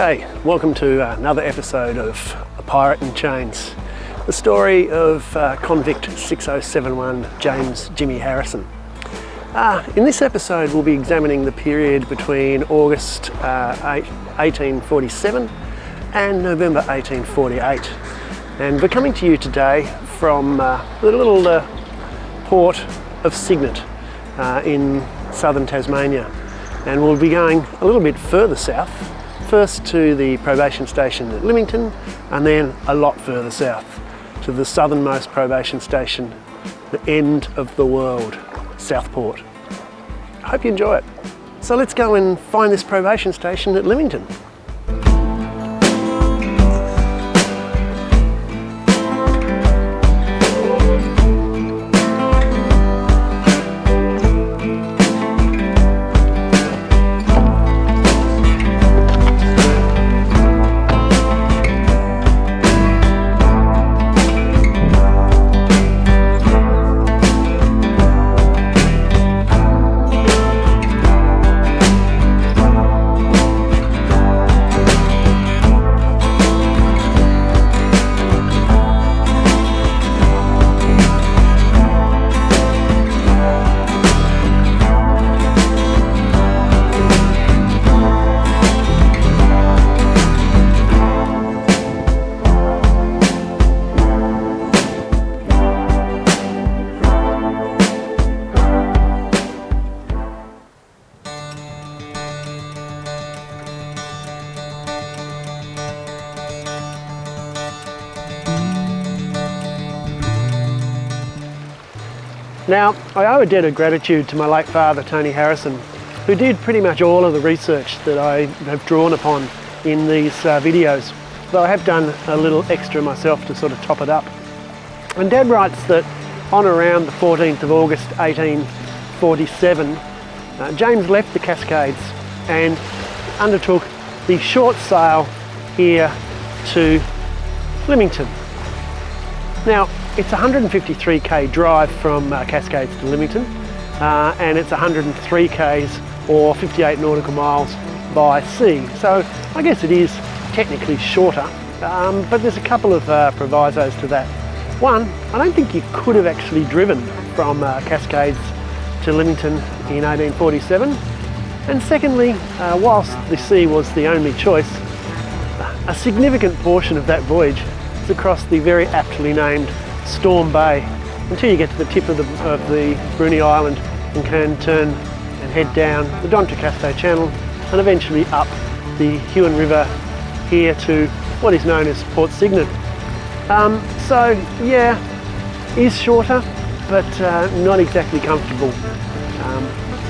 G'day, welcome to another episode of A Pirate in Chains, the story of convict 6071 James Jimmy Harrison. In this episode we'll be examining the period between August 1847 and November 1848, and we're coming to you today from the little port of Cygnet in southern Tasmania, and we'll be going a little bit further south, first to the probation station at Lymington, and then a lot further south to the southernmost probation station, the end of the world, Southport. I hope you enjoy it. So let's go and find this probation station at Lymington. Now, I owe a debt of gratitude to my late father, Tony Harrison, who did pretty much all of the research that I have drawn upon in these videos, though I have done a little extra myself to sort of top it up. And Dad writes that on around the 14th of August 1847, James left the Cascades and undertook the short sail here to Lymington. Now, it's a 153k drive from Cascades to Lymington, and it's 103 k's or 58 nautical miles by sea. So I guess it is technically shorter, but there's a couple of provisos to that. One, I don't think you could have actually driven from Cascades to Lymington in 1847. And secondly, whilst the sea was the only choice, a significant portion of that voyage is across the very aptly named Storm Bay until you get to the tip of the Bruny Island and can turn and head down the D'Entrecasteaux Channel and eventually up the Huon River here to what is known as Port Cygnet. So yeah, is shorter, but not exactly comfortable.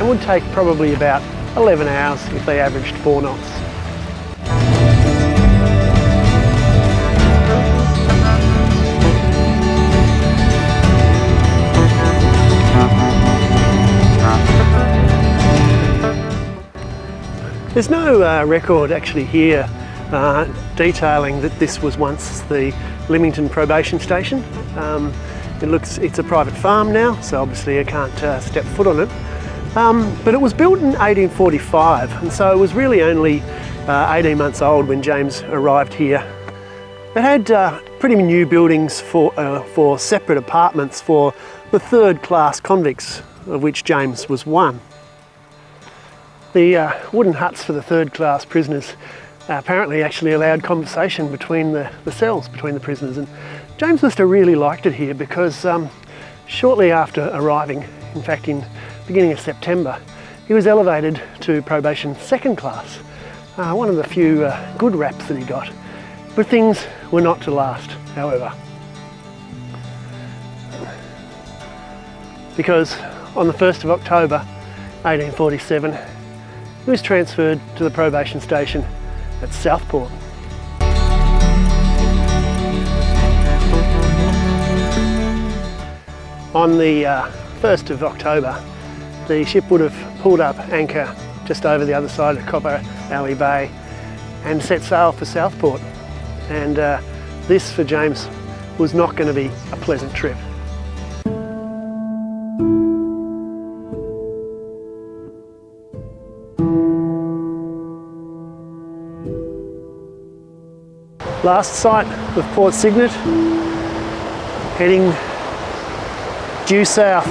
It would take probably about 11 hours if they averaged 4 knots. There's no record actually here detailing that this was once the Lymington Probation Station. It's a private farm now, so obviously I can't step foot on it. But it was built in 1845, and so it was really only 18 months old when James arrived here. It had pretty new buildings for separate apartments for the third-class convicts, of which James was one. The wooden huts for the third-class prisoners apparently actually allowed conversation between the cells, between the prisoners, and James must have really liked it here because shortly after arriving, in fact in beginning of September, he was elevated to probation second class, one of the few good raps that he got. But things were not to last, however, because on the 1st of October 1847, he was transferred to the probation station at Southport. On the 1st of October, the ship would have pulled up anchor just over the other side of Copper Alley Bay and set sail for Southport. And this, for James, was not going to be a pleasant trip. Last sight of Port Signet, heading due south.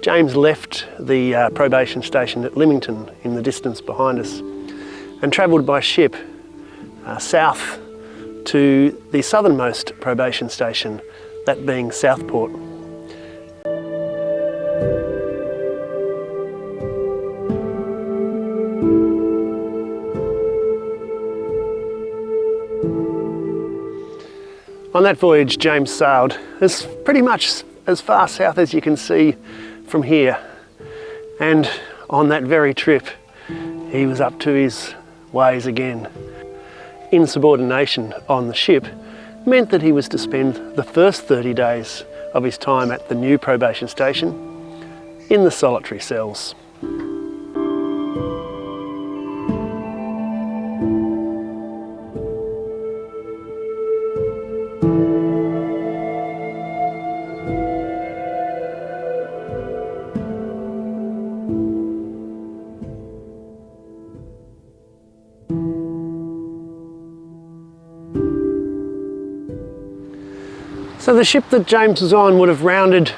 James left the probation station at Lymington in the distance behind us and travelled by ship south to the southernmost probation station, that being Southport. On that voyage, James sailed as pretty much as far south as you can see from here, and on that very trip he was up to his ways again. Insubordination on the ship meant that he was to spend the first 30 days of his time at the new probation station in the solitary cells. So the ship that James was on would have rounded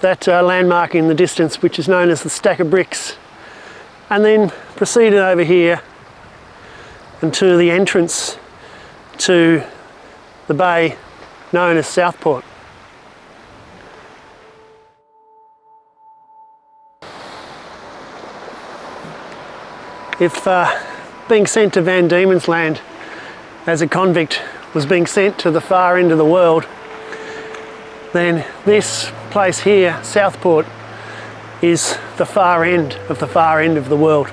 that landmark in the distance, which is known as the Stack of Bricks, and then proceeded over here and to the entrance to the bay known as Southport. If being sent to Van Diemen's Land as a convict was being sent to the far end of the world, then this place here, Southport, is the far end of the world.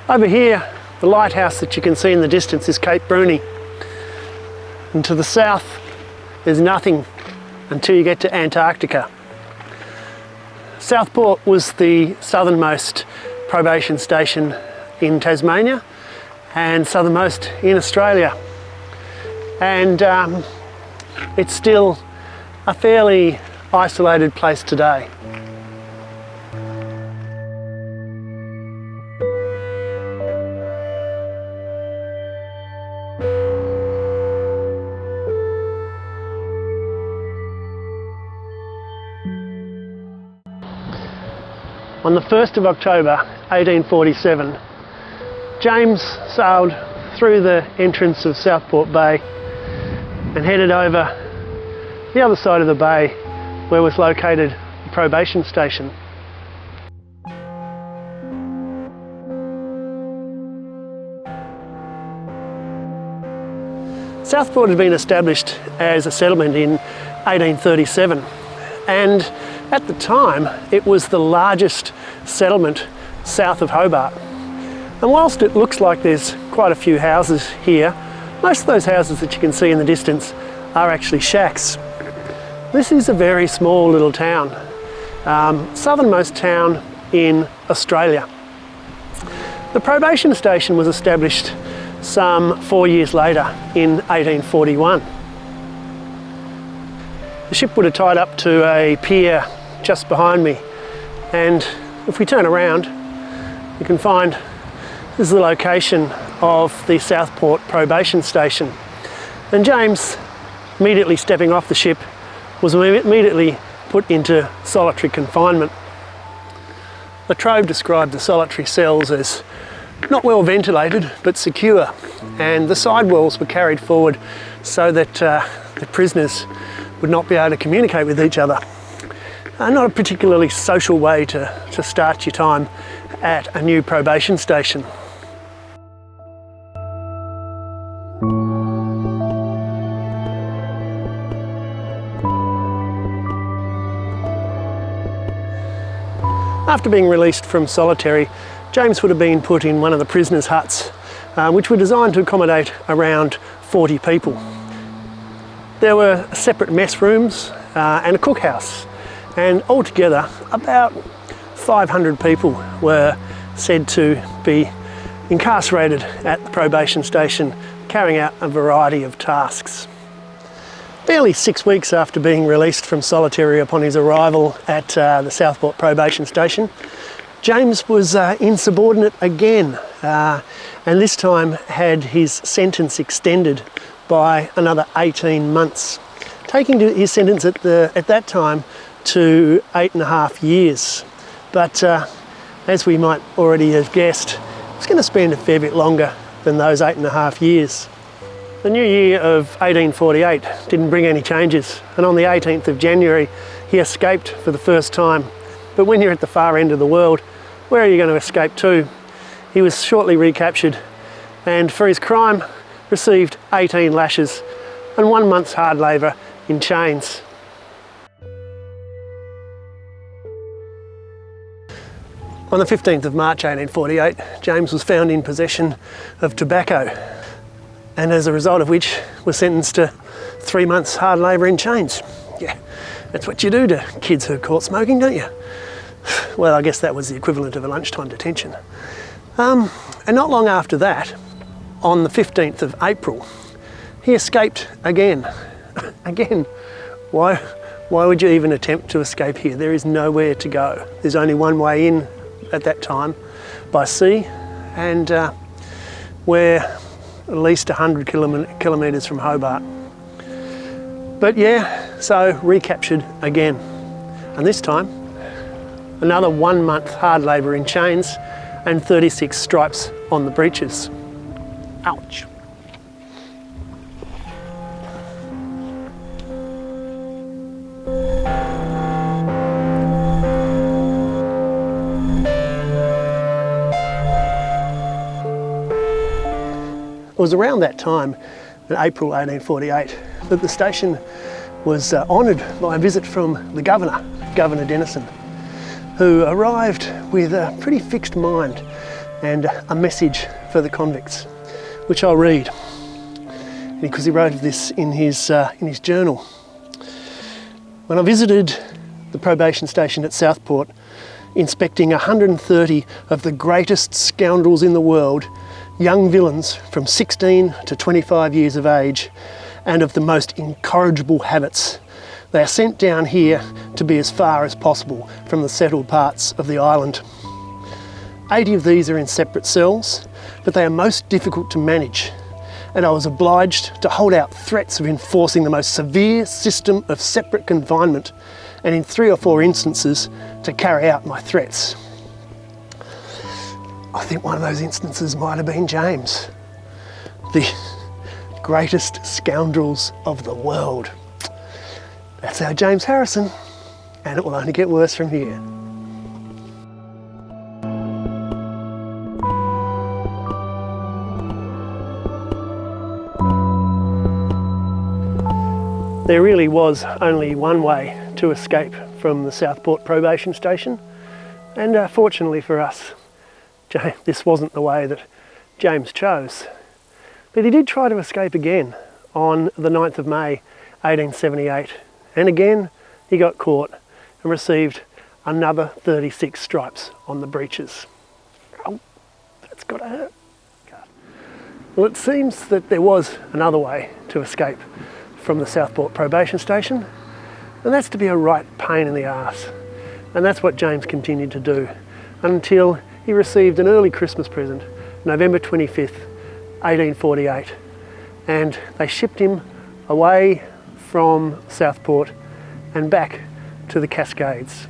Over here, the lighthouse that you can see in the distance is Cape Bruni. And to the south, there's nothing until you get to Antarctica. Southport was the southernmost probation station in Tasmania and southernmost in Australia. And it's still a fairly isolated place today. On the 1st of October 1847, James sailed through the entrance of Southport Bay and headed over the other side of the bay where was located the probation station. Southport had been established as a settlement in 1837, and at the time it was the largest settlement south of Hobart. And whilst it looks like there's quite a few houses here, most of those houses that you can see in the distance are actually shacks. This is a very small little town, southernmost town in Australia. The probation station was established some 4 years later in 1841. The ship would have tied up to a pier just behind me, and if we turn around you can find this is the location of the Southport Probation Station. And James, immediately stepping off the ship, was immediately put into solitary confinement. Latrobe described the solitary cells as not well ventilated but secure, and the side walls were carried forward so that the prisoners would not be able to communicate with each other. Not a particularly social way to start your time at a new probation station. After being released from solitary, James would have been put in one of the prisoners' huts, which were designed to accommodate around 40 people. There were separate mess rooms and a cookhouse, and altogether about 500 people were said to be incarcerated at the probation station, carrying out a variety of tasks. Barely 6 weeks after being released from solitary upon his arrival at the Southport Probation Station, James was insubordinate again, and this time had his sentence extended by another 18 months, taking his sentence at that time to 8.5 years. But as we might already have guessed, he was going to spend a fair bit longer than those 8.5 years. The new year of 1848 didn't bring any changes, and on the 18th of January he escaped for the first time. But when you're at the far end of the world, where are you going to escape to? He was shortly recaptured, and for his crime received 18 lashes and 1 month's hard labour in chains. On the 15th of March 1848, James was found in possession of tobacco, and as a result of which was sentenced to 3 months hard labour in chains. Yeah, that's what you do to kids who are caught smoking, don't you? Well, I guess that was the equivalent of a lunchtime detention. And not long after that, on the 15th of April, he escaped again. Again, why would you even attempt to escape here? There is nowhere to go. There's only one way in at that time, by sea, and we're at least 100 kilometres from Hobart. But yeah, so recaptured again. And this time, another 1 month hard labour in chains and 36 stripes on the breeches. Ouch. It was around that time, in April 1848, that the station was honoured by a visit from the Governor, Governor Dennison, who arrived with a pretty fixed mind and a message for the convicts, which I'll read, because he wrote this in his journal. When I visited the probation station at Southport, inspecting 130 of the greatest scoundrels in the world, young villains from 16 to 25 years of age, and of the most incorrigible habits, they are sent down here to be as far as possible from the settled parts of the island. 80 of these are in separate cells, but they are most difficult to manage, and I was obliged to hold out threats of enforcing the most severe system of separate confinement, and in 3 or 4 instances to carry out my threats. I think one of those instances might have been James, the greatest scoundrels of the world. That's our James Harrison, and it will only get worse from here. There really was only one way to escape from the Southport Probation Station, and fortunately for us, this wasn't the way that James chose. But he did try to escape again on the 9th of May 1878, and again he got caught and received another 36 stripes on the breeches. Oh, that's gotta hurt. Well, it seems that there was another way to escape from the Southport Probation Station, and that's to be a right pain in the arse. And that's what James continued to do until he received an early Christmas present, November 25th, 1848, and they shipped him away from Southport and back to the Cascades.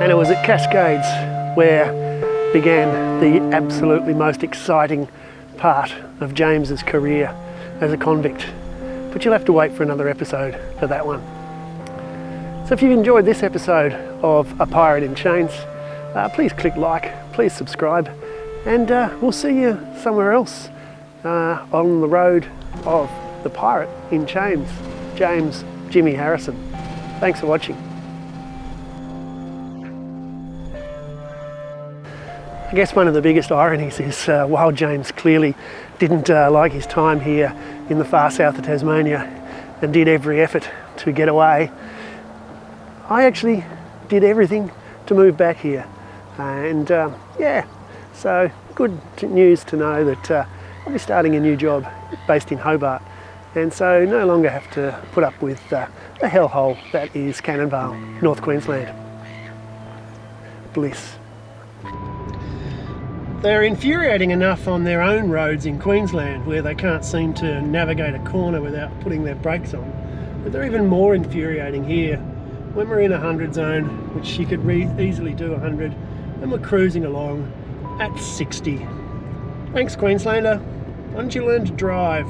And it was at Cascades where began the absolutely most exciting part of James's career as a convict. But you'll have to wait for another episode for that one. So if you enjoyed this episode of A Pirate in Chains, please click like, please subscribe, and we'll see you somewhere else on the road of the Pirate in Chains, James Jimmy Harrison. Thanks for watching. I guess one of the biggest ironies is while James clearly didn't like his time here in the far south of Tasmania and did every effort to get away, I actually did everything to move back here. And yeah, so good news to know that I'll be starting a new job based in Hobart, and so no longer have to put up with the hellhole that is Cannonvale, North Queensland. Bliss. They're infuriating enough on their own roads in Queensland where they can't seem to navigate a corner without putting their brakes on, but they're even more infuriating here when we're in a 100 zone, which you could easily do 100, and we're cruising along at 60. Thanks, Queenslander. Why don't you learn to drive?